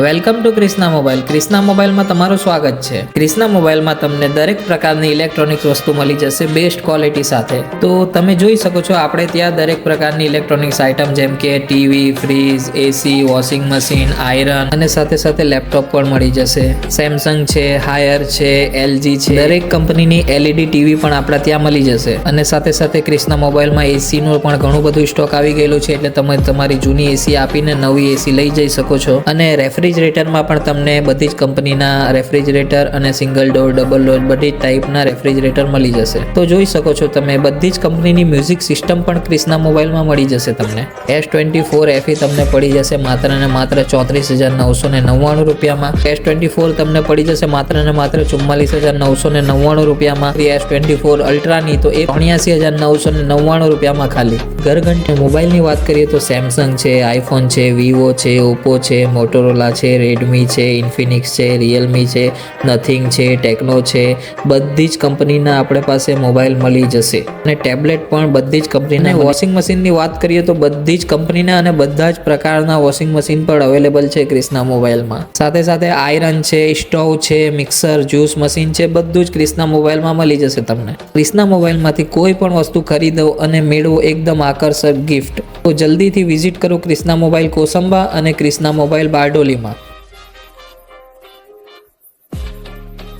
Welcome to Krishna mobile. Krishna મોબાઈલમાં તમારું સ્વાગત છે. ક્રિષ્ના મોબાઈલમાં તમને દરેક પ્રકારની ઇલેક્ટ્રોનિક્સ વસ્તુ મળી જશે બેસ્ટ ક્વોલિટી સાથે. તો તમે જોઈ શકો છો આપણે ત્યાં દરેક પ્રકારની ઇલેક્ટ્રોનિક્સ આઇટમ જેમ કે ટીવી, ફ્રીજ, એસી, વોશિંગ મશીન, આયરન અને સાથે સાથે લેપટોપ પણ મળી જશે. સેમસંગ છે, હાયર છે, એલજી છે, દરેક કંપનીની એલઈડી ટીવી પણ આપણા ત્યાં મળી જશે. અને સાથે સાથે ક્રિષ્ના મોબાઈલમાં એસીનું પણ ઘણું બધું સ્ટોક આવી ગયેલું છે, એટલે તમે તમારી જૂની એસી આપીને નવી એસી લઈ જઈ શકો છો. અને રેફ્રિજરેટરમાં પણ તમને બધી જ કંપનીના રેફ્રિજરેટર અને સિંગલ ડોર, ડબલ ડોર બધી જ ટાઈપના રેફ્રિજરેટર મળી જશે. તો જોઈ શકો છો તમે બધી જ કંપનીની મ્યુઝિક સિસ્ટમ પણ ક્રિષ્ના મોબાઈલમાં મળી જશે. તમને S24 FE તમને પડી જશે માત્ર ને માત્ર 34,999 રૂપિયામાં. S24 તમને પડી જશે માત્ર ને માત્ર 44,999 રૂપિયામાં. S24 અલ્ટ્રાની તો એ 83,999 રૂપિયામાં ખાલી. ઘરઘંટી મોબાઈલની વાત કરીએ તો સેમસંગ છે, આઈફોન છે, વિવો છે, ઓપ્પો છે, મોટોરોલા છે, રેડમી છે, ઇન્ફિનિક્સ છે, રિયલમી છે, નથિંગ છે, ટેકનો છે, બધી જ કંપનીના આપણે પાસે મોબાઈલ મળી જશે. અને ટેબ્લેટ પણ બધી જ કંપનીના. વોશિંગ મશીનની વાત કરીએ તો બધી જ કંપનીના અને બધા જ પ્રકારના વોશિંગ મશીન પણ અવેલેબલ છે ક્રિષ્ના મોબાઈલમાં. સાથે સાથે આયરન છે, સ્ટોવ છે, મિક્સર, જ્યુસ મશીન છે, બધું જ ક્રિષ્ના મોબાઈલમાં મળી જશે તમને. ક્રિષ્ના મોબાઈલમાંથી કોઈ પણ વસ્તુ ખરીદો અને મેળવો એકદમ આકર્ષક ગિફ્ટ. તો જલ્દીથી વિઝિટ કરો ક્રિષ્ના મોબાઈલ કોસંબા અને ક્રિષ્ના મોબાઈલ બારડોલીમાં.